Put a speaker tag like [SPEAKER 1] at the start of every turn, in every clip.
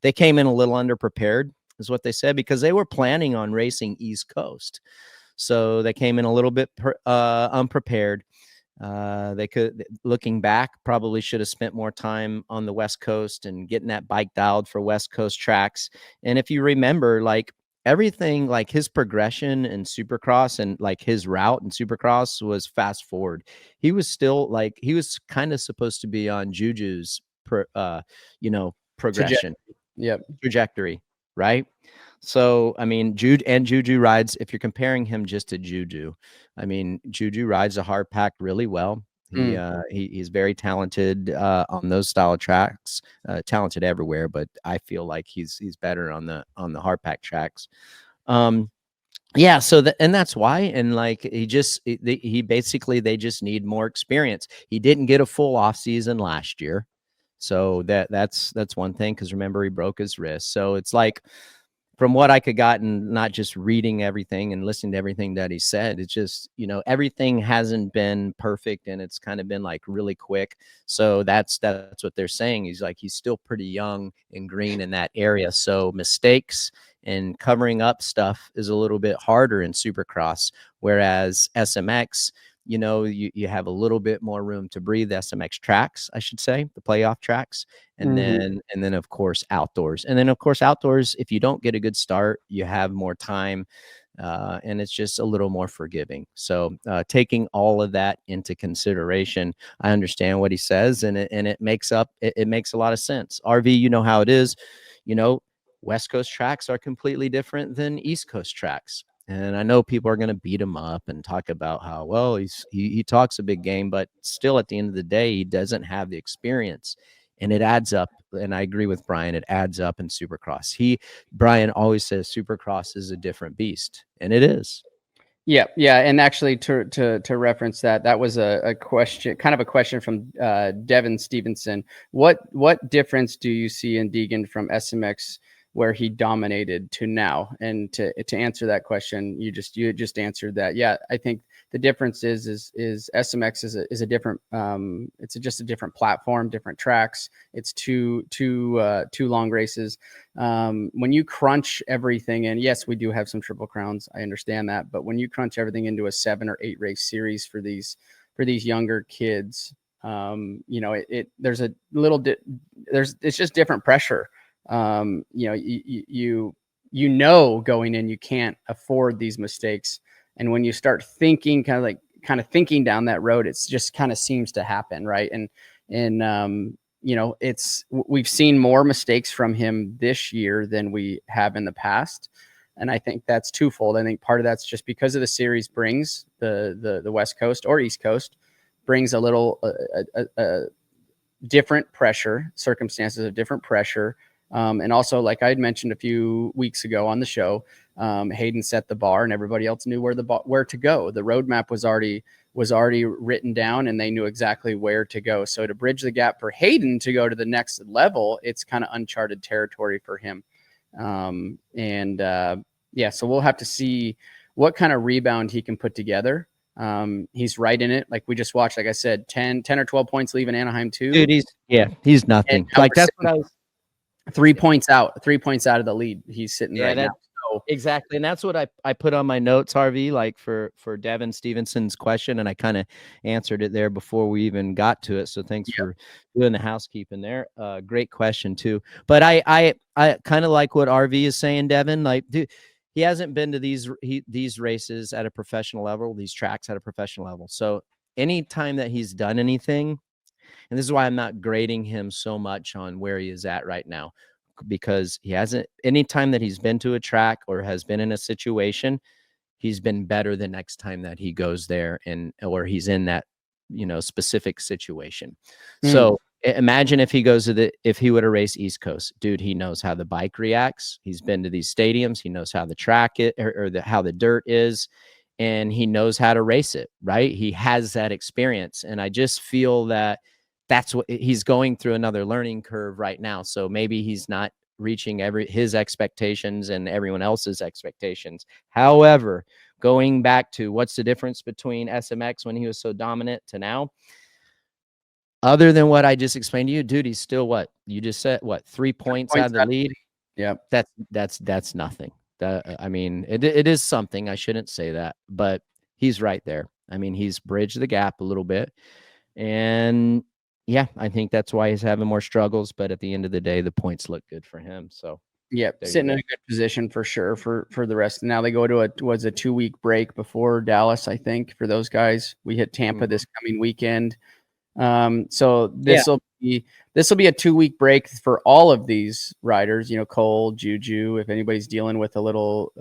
[SPEAKER 1] they came in a little underprepared, is what they said, because they were planning on racing East Coast. So they came in a little bit unprepared. They could, looking back, probably should have spent more time on the West Coast and getting that bike dialed for West Coast tracks. And if you remember, like everything, like his progression in Supercross and like his route in Supercross was fast forward. He was still like, he was kind of supposed to be on Juju's, progression. Trajectory, right? So, I mean, Juju rides, if you're comparing him just to Juju, I mean, Juju rides a hard pack really well. He's very talented on those style of tracks, talented everywhere, but I feel like he's better on the hard pack tracks. Yeah, so and that's why, and like he basically, they just need more experience. He didn't get a full off season last year. So that's one thing, because remember, he broke his wrist. So it's like, from what I could gotten, not just reading everything and listening to everything that he said, it's just, everything hasn't been perfect, and it's kind of been like really quick. So that's what they're saying. He's like, he's still pretty young and green in that area. So mistakes and covering up stuff is a little bit harder in Supercross, whereas SMX, you have a little bit more room to breathe. SMX tracks, I should say, the playoff tracks, and then of course outdoors, if you don't get a good start, you have more time, and it's just a little more forgiving. So taking all of that into consideration, I understand what he says, and it makes a lot of sense. RV, you know how it is, West Coast tracks are completely different than East Coast tracks. And I know people are going to beat him up and talk about how, well, he talks a big game, but still at the end of the day, he doesn't have the experience, and it adds up. And I agree with Brian. It adds up in Supercross. Brian always says Supercross is a different beast, and it is.
[SPEAKER 2] Yeah. And actually to reference that was a question, kind of a question from Devin Stevenson. What difference do you see in Deegan from SMX, where he dominated, to now? And to answer that question, you just answered that. Yeah, I think the difference is SMX is a different, it's just a different platform, different tracks. It's two long races. When you crunch everything in, yes, we do have some Triple Crowns, I understand that, but when you crunch everything into a 7 or 8 race series for these younger kids, there's a little it's just different pressure. Going in, you can't afford these mistakes, and when you start thinking kind of thinking down that road, it's just kind of seems to happen, right? And we've seen more mistakes from him this year than we have in the past, and I think that's twofold. I think part of that's just because of the series brings the West Coast or East Coast brings a little different pressure, circumstances of different pressure. And also, like I had mentioned a few weeks ago on the show, Haiden set the bar, and everybody else knew where to go. The roadmap was already written down, and they knew exactly where to go. So to bridge the gap for Haiden to go to the next level, it's kind of uncharted territory for him. So we'll have to see what kind of rebound he can put together. He's right in it. Like we just watched, like I said, 10 or 12 points leaving Anaheim too.
[SPEAKER 1] Dude, he's nothing. Like that's what I was.
[SPEAKER 2] 3 points out of the lead. He's sitting right now. So.
[SPEAKER 1] Exactly. And that's what I put on my notes, RV, like for Devin Stevenson's question. And I kind of answered it there before we even got to it. So thanks for doing the housekeeping there. Great question too. But I kind of like what RV is saying, Devin. Like, dude, he hasn't been to these races at a professional level, these tracks at a professional level. So anytime that he's done anything, and this is why I'm not grading him so much on where he is at right now, because he hasn't, anytime that he's been to a track or has been in a situation, he's been better the next time that he goes there or he's in that, specific situation. So imagine if he if he would have raced East Coast, dude, he knows how the bike reacts. He's been to these stadiums. He knows how the track how the dirt is, and he knows how to race it, right? He has that experience. And I just feel that that's what he's going through, another learning curve right now. So maybe he's not reaching his expectations and everyone else's expectations. However, going back to what's the difference between SMX when he was so dominant to now, other than what I just explained to you, dude, he's still what you just said, what, 3 points out of the lead?
[SPEAKER 2] Yep.
[SPEAKER 1] That's nothing. I mean, it is something. I shouldn't say that, but he's right there. I mean, he's bridged the gap a little bit. And yeah, I think that's why he's having more struggles. But at the end of the day, the points look good for him. So
[SPEAKER 2] yep, sitting in a good position for sure for the rest. Now they go to a 2-week break before Dallas, I think, for those guys. We hit Tampa this coming weekend. So this will be a 2-week break for all of these riders, Cole, Juju, if anybody's dealing with a little,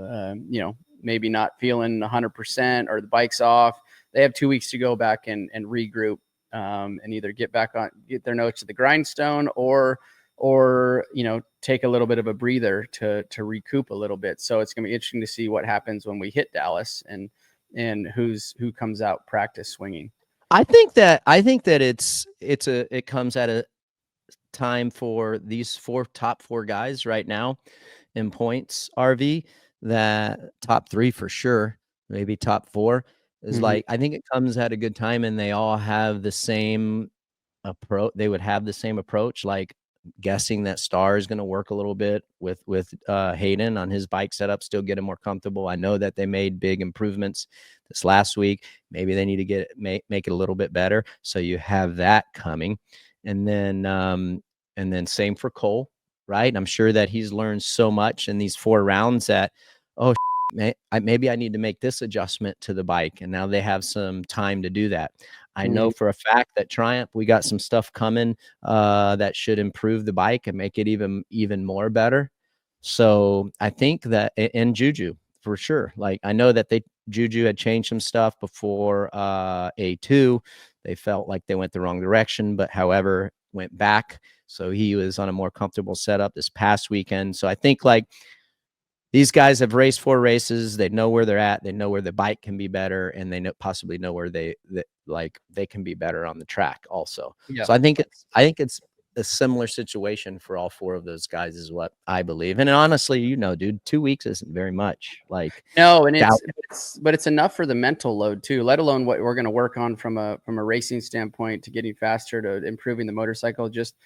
[SPEAKER 2] maybe not feeling 100% or the bike's off, they have 2 weeks to go back and regroup, and either get their nose to the grindstone or take a little bit of a breather to recoup a little bit. So it's going to be interesting to see what happens when we hit Dallas and who comes out practice swinging.
[SPEAKER 1] I think that it comes at a time for these top four guys right now in points, RV, that top three for sure, maybe top four is like, I think it comes at a good time, and they all have the same approach. They would have the same approach, like guessing that Star is going to work a little bit with Haiden on his bike setup, still get him more comfortable. I know that they made big improvements this last week. Maybe they need to make it a little bit better. So you have that coming. And then same for Cole, right? I'm sure that he's learned so much in these 4 rounds that, maybe I need to make this adjustment to the bike. And now they have some time to do that. I know for a fact that Triumph, we got some stuff coming that should improve the bike and make it even more better. So I think that, and Juju for sure. Like, I know that Juju had changed some stuff before A2. They felt like they went the wrong direction, but however, went back. So he was on a more comfortable setup this past weekend. So I think like these guys have raced 4 races. They know where they're at. They know where the bike can be better, and they possibly know where they can be better on the track also. Yeah. So I think it's a similar situation for all 4 of those guys is what I believe. And honestly, dude, 2 weeks isn't very much. Like,
[SPEAKER 2] no, and it's enough for the mental load too, let alone what we're going to work on from a racing standpoint to getting faster to improving the motorcycle. Just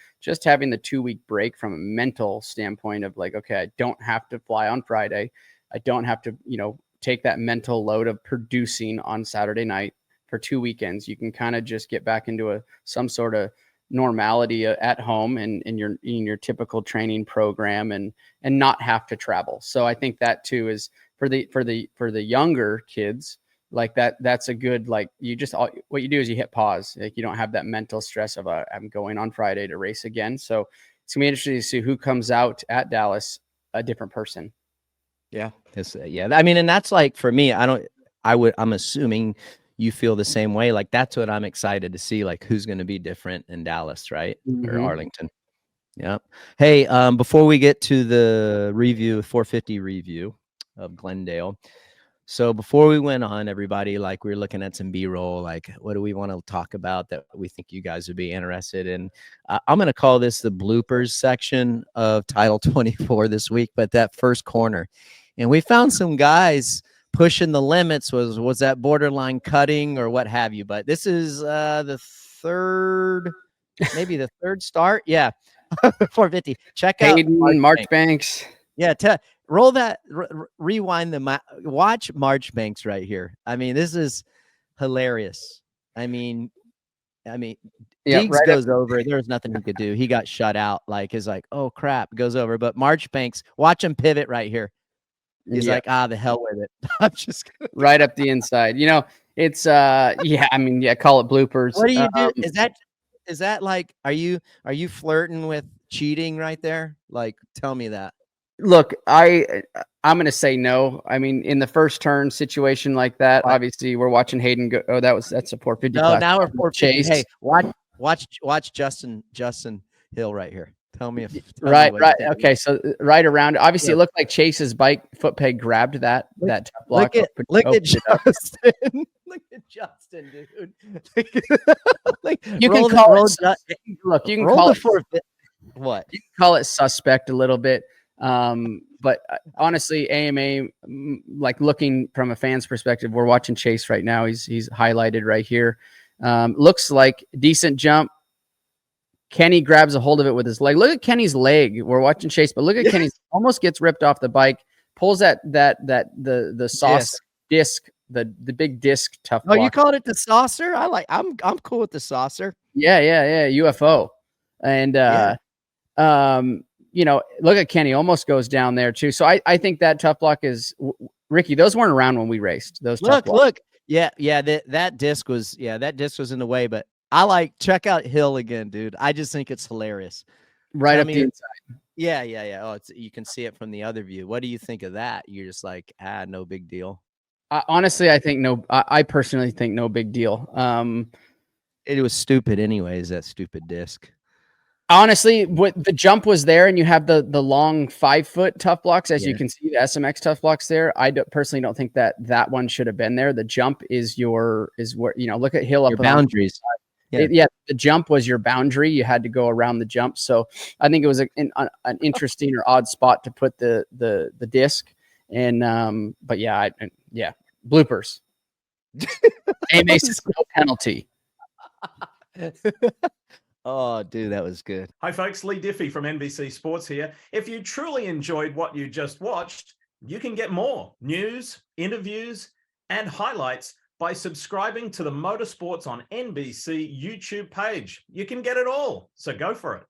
[SPEAKER 2] having the 2-week break from a mental standpoint of like, okay, I don't have to fly on Friday. I don't have to, take that mental load of producing on Saturday night for 2 weekends. You can kind of just get back into some sort of normality at home and in your typical training program and not have to travel. So I think that too is for the younger kids, like that's a good, like, what you do is you hit pause. Like, you don't have that mental stress of I'm going on Friday to race again. So it's gonna be interesting to see who comes out at Dallas a different person.
[SPEAKER 1] Yeah. I mean, and that's like, for me, I'm assuming you feel the same way. Like, that's what I'm excited to see, like who's going to be different in Dallas, right? Or Arlington. Yeah. Hey, before we get to the 450 review of Glendale. So before we went on, everybody, like, we were looking at some B-roll, like, what do we want to talk about that we think you guys would be interested in? I'm going to call this the bloopers section of Title 24 this week, but that first corner. And we found some guys pushing the limits. Was that borderline cutting or what have you? But this is the third start. Yeah. 450. Check out
[SPEAKER 2] Haiden, Marchbanks.
[SPEAKER 1] Yeah. Roll that, rewind watch Marchbanks right here. I mean, this is hilarious. I mean, Deegs goes over. There's nothing he could do. He got shut out. Like, is like, oh crap, goes over. But Marchbanks, watch him pivot right here. He's like, the hell with it. I'm just
[SPEAKER 2] right up the inside. It's call it bloopers.
[SPEAKER 1] What do you do? Is that like, are you flirting with cheating right there? Like, tell me that.
[SPEAKER 2] Look, I'm going to say no. I mean, in the first turn situation like that, obviously we're watching Haiden go. Oh, that's a 450.
[SPEAKER 1] No,
[SPEAKER 2] class.
[SPEAKER 1] Now we're 450. Hey, watch Justin Hill right here. Tell me
[SPEAKER 2] right. Okay, so right around. Obviously, It looked like Chase's bike foot peg grabbed that top block.
[SPEAKER 1] Look at Justin. Look at Justin, dude.
[SPEAKER 2] Like, you can call it. Look, you can call it
[SPEAKER 1] what?
[SPEAKER 2] You can call it suspect a little bit. But honestly, AMA, like, looking from a fan's perspective, we're watching Chase right now. He's highlighted right here. Looks like decent jump. Kenny grabs a hold of it with his leg. Look at Kenny's leg. We're watching Chase, but look at Kenny's almost gets ripped off the bike, pulls the sauce disc, the big disc tough block.
[SPEAKER 1] Oh, you called it the saucer? I'm cool with the saucer.
[SPEAKER 2] Yeah, UFO. And you know, look at Kenny, almost goes down there too. So I think that tough block is Ricky. Those weren't around when we raced. Those
[SPEAKER 1] look. Yeah, that disc was in the way, but check out Hill again, dude. I just think it's hilarious.
[SPEAKER 2] Right up the inside.
[SPEAKER 1] Yeah. Oh, you can see it from the other view. What do you think of that? You're just like, no big deal.
[SPEAKER 2] Honestly, I personally think no big deal.
[SPEAKER 1] It was stupid anyways, that stupid disc.
[SPEAKER 2] Honestly, what the jump was there, and you have the long 5-foot tough blocks, as you can see, the SMX tough blocks there. I personally don't think that one should have been there. The jump is where, you know, look at Hill up
[SPEAKER 1] your boundaries.
[SPEAKER 2] The jump was your boundary. You had to go around the jump. So I think it was an interesting or odd spot to put the disc. And but yeah, bloopers. AMA no penalty.
[SPEAKER 1] Oh, dude, that was good.
[SPEAKER 3] Hi, folks. Lee Diffie from NBC Sports here. If you truly enjoyed what you just watched, you can get more news, interviews, and highlights by subscribing to the Motorsports on NBC YouTube page. You can get it all, so go for it.